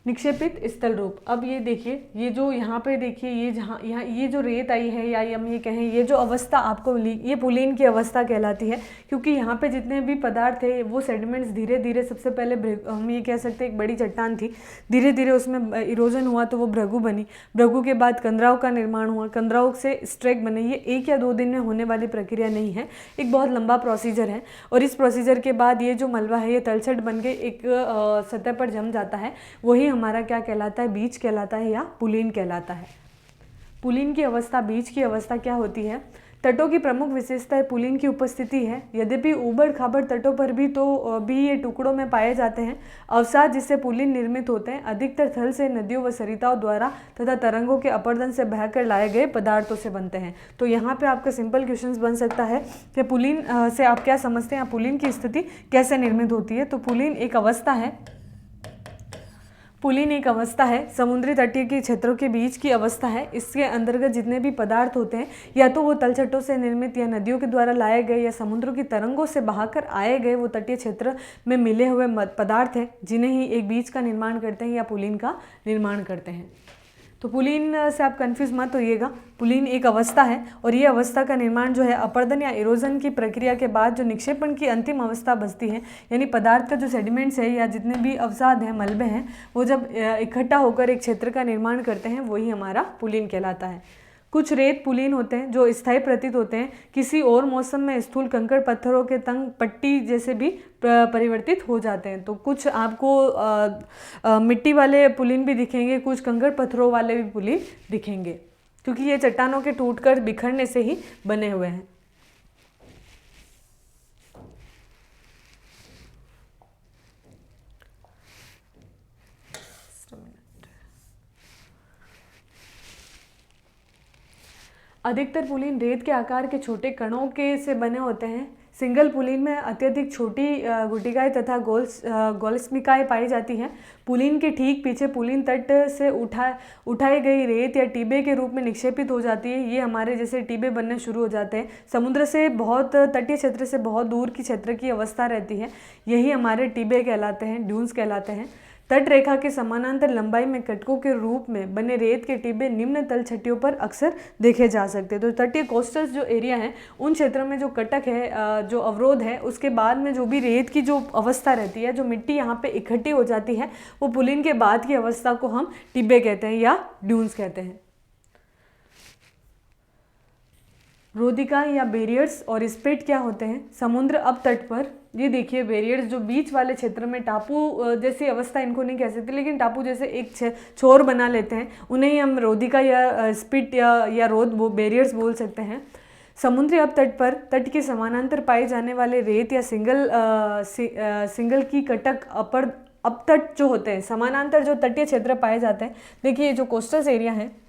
निक्षेपित स्थल रूप। अब ये देखिए, ये जो यहाँ पे देखिए, ये जहाँ यहाँ ये जो रेत आई है या हम ये कहें ये जो अवस्था आपको मिली, ये पुलिन की अवस्था कहलाती है, क्योंकि यहाँ पे जितने भी पदार्थ थे वो सेडिमेंट्स धीरे धीरे, सबसे पहले हम ये कह सकते हैं एक बड़ी चट्टान थी, धीरे धीरे उसमें इरोजन हुआ तो वो भृगु बनी। भृगु के बाद कंदराओं का निर्माण हुआ, कंदराओं से स्ट्रैक बने। ये 1 या 2 दिन में होने वाली प्रक्रिया नहीं है, एक बहुत लंबा प्रोसीजर है। और इस प्रोसीजर के बाद ये जो मलबा है ये तलछट बन के एक सतह पर जम जाता है, वही हमारा क्या कहलाता है, बीज कहलाता है या पुलिन कहलाता है। पुलिन की अवस्था, बीज की अवस्था क्या होती है, तटों की प्रमुख विशेषता पुलिन की उपस्थिति है। यद्यपि ऊबड़ खाबड़ तटों पर भी ये टुकड़ों में पाए जाते हैं। अवसाद जिससे पुलिन निर्मित होते हैं अधिकतर थल से नदियों व सरिताओं द्वारा तथा तरंगों के अपर्दन से बहकर लाए गए पदार्थों से बनते हैं। तो यहाँ पे आपका सिंपल क्वेश्चन बन सकता है कि पुलिन से आप क्या समझते हैं, पुलिन की स्थिति कैसे निर्मित होती है। तो पुलिन एक अवस्था है, पुलिन एक अवस्था है, समुद्री तटीय के क्षेत्रों के बीच की अवस्था है। इसके अंतर्गत जितने भी पदार्थ होते हैं या तो वो तलछटों से निर्मित या नदियों के द्वारा लाए गए या समुद्रों की तरंगों से बहाकर आए गए वो तटीय क्षेत्र में मिले हुए पदार्थ हैं, जिन्हें ही एक बीज का निर्माण करते हैं या पुलिन का निर्माण करते हैं। तो पुलीन से आप कंफ्यूज मत होइएगा। पुलीन एक अवस्था है और ये अवस्था का निर्माण जो है अपरदन या इरोजन की प्रक्रिया के बाद जो निक्षेपण की अंतिम अवस्था बचती है, यानी पदार्थ का जो सेडिमेंट्स है या जितने भी अवसाद हैं, मलबे हैं, वो जब इकट्ठा होकर एक क्षेत्र का निर्माण करते हैं, वही हमारा पुलीन कहलाता है। कुछ रेत पुलीन होते हैं जो स्थायी प्रतीत होते हैं, किसी और मौसम में स्थूल कंकड़ पत्थरों के तंग पट्टी जैसे भी परिवर्तित हो जाते हैं। तो कुछ आपको मिट्टी वाले पुलीन भी दिखेंगे, कुछ कंकड़ पत्थरों वाले भी पुलीन दिखेंगे, क्योंकि ये चट्टानों के टूटकर बिखरने से ही बने हुए हैं। अधिकतर पुलीन रेत के आकार के छोटे कणों के से बने होते हैं। सिंगल पुलीन में अत्यधिक छोटी गुटिकाएं तथा गोल्स्मिकाएं पाई जाती हैं। पुलीन के ठीक पीछे पुलीन तट से उठाई गई रेत या टीबे के रूप में निक्षेपित हो जाती है। ये हमारे जैसे टीबे बनने शुरू हो जाते हैं। समुद्र से बहुत, तटीय क्षेत्र से बहुत दूर की क्षेत्र की अवस्था रहती है, यही हमारे टीबे कहलाते हैं, ड्यून्स कहलाते हैं। तट रेखा के समानांतर लंबाई में कटकों के रूप में बने रेत के टिब्बे निम्न तल छटियों पर अक्सर देखे जा सकते हैं। तो तटीय कोस्टल जो एरिया है, उन क्षेत्रों में जो कटक है, जो अवरोध है, उसके बाद में जो भी रेत की जो अवस्था रहती है, जो मिट्टी यहाँ पे इकट्ठी हो जाती है, वो पुलीन के बाद की अवस्था को हम टिब्बे कहते हैं या ड्यून्स कहते हैं। रोधिका या बैरियर्स और स्पिट क्या होते हैं? समुद्र अब तट पर, ये देखिए बैरियर्स जो बीच वाले क्षेत्र में, टापू जैसी अवस्था इनको नहीं कह सकते, लेकिन टापू जैसे एक छोर बना लेते हैं, उन्हें ही हम रोधिका या स्पिट या रोध बैरियर्स बोल सकते हैं। समुद्री अब तट पर तट के समानांतर पाए जाने वाले रेत या सिंगल की कटक अब तट जो होते हैं, समानांतर जो तटीय क्षेत्र पाए जाते हैं। देखिए जो कोस्टल एरिया है,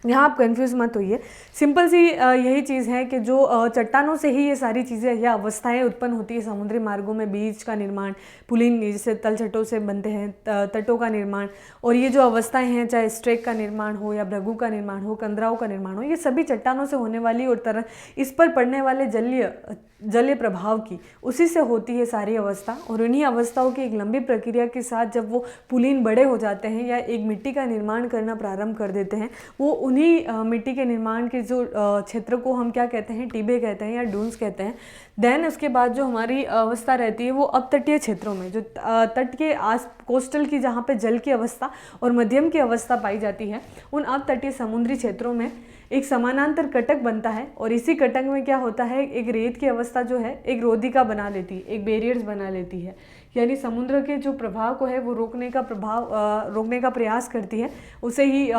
यहाँ आप कंफ्यूज मत होइए। सिंपल सी यही चीज़ है कि जो चट्टानों से ही ये सारी चीज़ें या अवस्थाएं उत्पन्न होती है। समुद्री मार्गों में बीज का निर्माण, पुलीन जैसे तलछटों से बनते हैं, तटों का निर्माण, और ये जो अवस्थाएं हैं, चाहे स्ट्रेक का निर्माण हो या भृगु का निर्माण हो, कंदराओं का निर्माण हो, ये सभी चट्टानों से होने वाली और तरह इस पर पड़ने वाले जलीय प्रभाव की, उसी से होती है सारी अवस्था। और उन्हीं अवस्थाओं की एक लंबी प्रक्रिया के साथ जब वो पुलीन बड़े हो जाते हैं या एक मिट्टी का निर्माण करना प्रारंभ कर देते हैं, वो उन्हीं मिट्टी के निर्माण के जो क्षेत्र को हम क्या कहते हैं, टिबे कहते हैं या ड्यून्स कहते हैं। देन उसके बाद जो हमारी अवस्था रहती है, वो अपतटीय क्षेत्रों में, जो तट के आस कोस्टल की जहाँ पे जल की अवस्था और मध्यम की अवस्था पाई जाती है, उन अपतटीय समुद्री क्षेत्रों में एक समानांतर कटक बनता है। और इसी कटक में क्या होता है, एक रेत की अवस्था जो है एक रोधिका बना लेती है, एक बैरियर्स बना लेती है, यानी समुद्र के जो प्रभाव को है वो रोकने का प्रयास करती है। उसे ही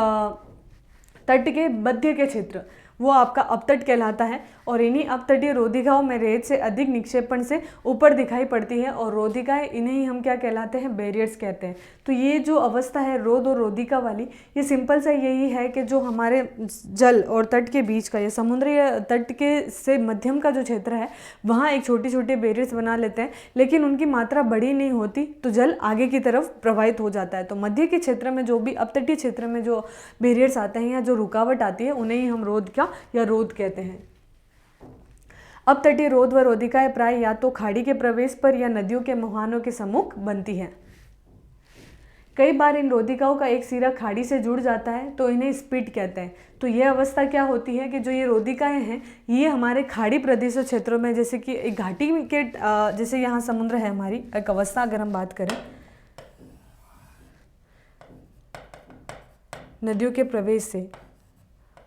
तट के मध्य के क्षेत्र, वो आपका अपतट कहलाता है। और इन्हीं अपतटीय रोधिकाओं में रेत से अधिक निक्षेपण से ऊपर दिखाई पड़ती है, और रोधिकाएं, इन्हें ही हम क्या कहलाते हैं, बैरियर्स कहते हैं। तो ये जो अवस्था है रोध और रोधिका वाली, ये सिंपल सा यही है कि जो हमारे जल और तट के बीच का, या समुद्री तट के से मध्यम का जो क्षेत्र है, वहाँ एक छोटी छोटी बैरियर्स बना लेते हैं, लेकिन उनकी मात्रा बड़ी नहीं होती, तो जल आगे की तरफ प्रवाहित हो जाता है। तो मध्य के क्षेत्र में जो भी अपतटीय क्षेत्र में जो बैरियर्स आते हैं या जो रुकावट आती है, उन्हें ही हम रोधिका या रोध कहते हैं। अपतटीय रोध व रोधिकाएं प्राय या तो खाड़ी के प्रवेश पर या नदियों के मुहानों के सम्मुख बनती हैं। कई बार इन रोधिकाओं का एक सिरा खाड़ी से जुड़ जाता है, तो इन्हें स्पिट कहते हैं। तो यह अवस्था क्या होती है कि जो ये रोधिकाएं हैं, ये हमारे खाड़ी प्रदेशों क्षेत्रों में, जैसे कि एक घाटी के जैसे यहाँ समुद्र है, हमारी एक अवस्था अगर हम बात करें, नदियों के प्रवेश से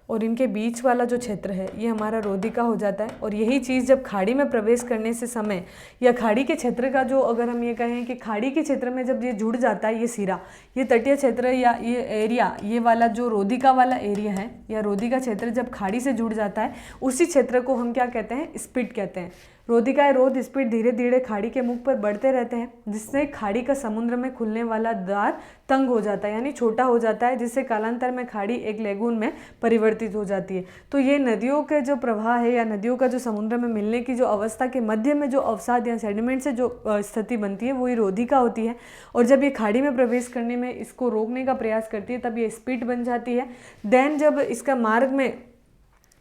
और इनके बीच वाला जो क्षेत्र है, ये हमारा रोधिका हो जाता है। और यही चीज़ जब खाड़ी में प्रवेश करने से समय, या खाड़ी के क्षेत्र का जो, अगर हम ये कहें कि खाड़ी के क्षेत्र में जब ये जुड़ जाता है, ये सिरा, ये तटीय क्षेत्र या ये एरिया, ये वाला जो रोधिका वाला एरिया है या रोधिका क्षेत्र जब खाड़ी से जुड़ जाता है, उसी क्षेत्र को हम क्या कहते हैं, स्पिट कहते हैं। रोधिकाएं रोध स्पिट धीरे धीरे खाड़ी के मुख पर बढ़ते रहते हैं, जिससे खाड़ी का समुद्र में खुलने वाला द्वार तंग हो जाता है, यानी छोटा हो जाता है, जिससे कालांतर में खाड़ी एक लेगून में परिवर्तित हो जाती है। तो ये नदियों के जो प्रवाह है या नदियों का जो समुद्र में मिलने की जो अवस्था के मध्य में जो अवसाद या सेडिमेंट से जो स्थिति बनती है, वही रोधिका होती है। और जब ये खाड़ी में प्रवेश करने में इसको रोकने का प्रयास करती है, तब ये स्पिट बन जाती है। देन जब इसका मार्ग में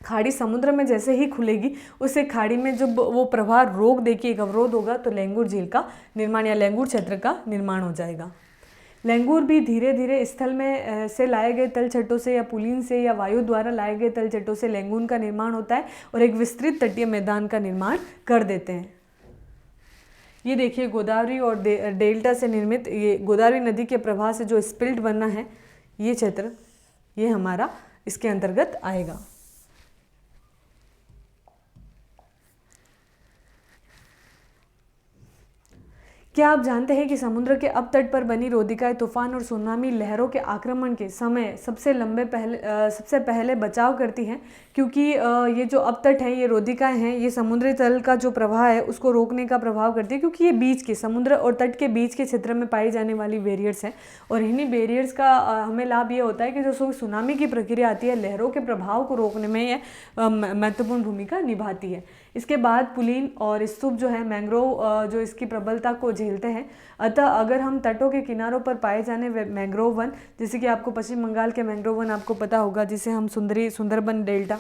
खाड़ी समुद्र में जैसे ही खुलेगी, उसे खाड़ी में जब वो प्रवाह रोक देगी, एक अवरोध होगा, तो लैंगूर झील का निर्माण या लैंगूर क्षेत्र का निर्माण हो जाएगा। लैंगूर भी धीरे धीरे स्थल में से लाए गए तलछटों से या पुलिन से या वायु द्वारा लाए गए तलछटों से लैंगून का निर्माण होता है और एक विस्तृत तटीय मैदान का निर्माण कर देते हैं। ये देखिए गोदावरी और डेल्टा से निर्मित, ये गोदावरी नदी के प्रवाह से जो स्पिल्ट बना है ये क्षेत्र, ये हमारा इसके अंतर्गत आएगा। क्या आप जानते हैं कि समुद्र के अपतट पर बनी रोधिकाएं तूफान और सुनामी लहरों के आक्रमण के समय सबसे पहले बचाव करती हैं, क्योंकि ये जो अपतट है, ये रोधिकाएं हैं, ये समुद्री तल का जो प्रवाह है उसको रोकने का प्रभाव करती है, क्योंकि ये बीच के समुद्र और तट के बीच के क्षेत्र में पाई जाने वाली बैरियर्स हैं। और इन्हीं बैरियर्स का हमें लाभ ये होता है कि जो सुनामी की प्रक्रिया आती है, लहरों के प्रभाव को रोकने में ये महत्वपूर्ण भूमिका निभाती है। इसके बाद पुलिन और स्तूप जो है मैंग्रोव जो इसकी प्रबलता को झेलते हैं। अतः अगर हम तटों के किनारों पर पाए जाने मैंग्रोव वन, जैसे कि आपको पश्चिम बंगाल के मैंग्रोव वन आपको पता होगा, जिसे हम सुंदरबन डेल्टा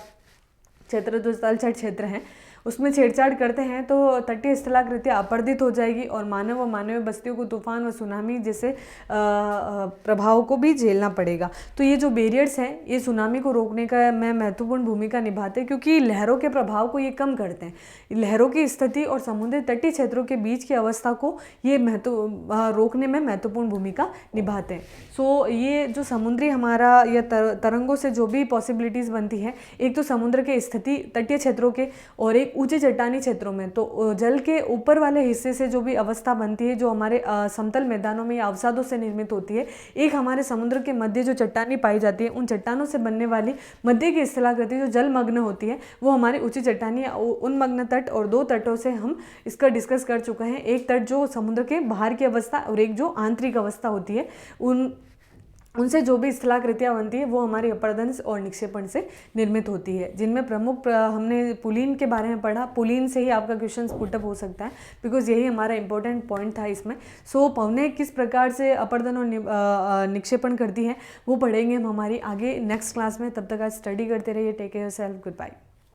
क्षेत्र जो तलछट क्षेत्र हैं उसमें छेड़छाड़ करते हैं तो तटीय स्थलाकृतियाँ अपरदित हो जाएगी और मानव व मानवीय बस्तियों को तूफान व सुनामी जैसे प्रभाव को भी झेलना पड़ेगा। तो ये जो बैरियर्स हैं ये सुनामी को रोकने का में महत्वपूर्ण भूमिका निभाते हैं, क्योंकि लहरों के प्रभाव को ये कम करते हैं। लहरों की स्थिति और समुद्री तटीय क्षेत्रों के बीच की अवस्था को ये रोकने में महत्वपूर्ण भूमिका निभाते हैं। सो ये जो समुद्री हमारा या तरंगों से जो भी पॉसिबिलिटीज़ बनती है, एक तो समुद्र के स्थिति तटीय क्षेत्रों के और एक ऊंचे चट्टानी क्षेत्रों में, तो जल के ऊपर वाले हिस्से से जो भी अवस्था बनती है जो हमारे समतल मैदानों में या अवसादों से निर्मित होती है, एक हमारे समुद्र के मध्य जो चट्टानी पाई जाती है उन चट्टानों से बनने वाली मध्य की स्थलाकृति जो जलमग्न होती है वो हमारी ऊंची चट्टानी या उन्मग्न तट, और दो तटों से हम इसका डिस्कस कर चुके हैं। एक तट जो समुद्र के बाहर की अवस्था और एक जो आंतरिक अवस्था होती है, उनसे जो भी स्थलाकृतियाँ बनती है वो हमारी अपरदंश और निक्षेपण से निर्मित होती है, जिनमें प्रमुख हमने पुलिन के बारे में पढ़ा। पुलिन से ही आपका क्वेश्चन पुटअप हो सकता है, बिकॉज यही हमारा इंपॉर्टेंट पॉइंट था इसमें। सो पवनें किस प्रकार से अपरदन और निक्षेपण करती हैं वो पढ़ेंगे हम हमारी आगे नेक्स्ट क्लास में। तब तक आज स्टडी करते रहिए। Take care yourself, good bye.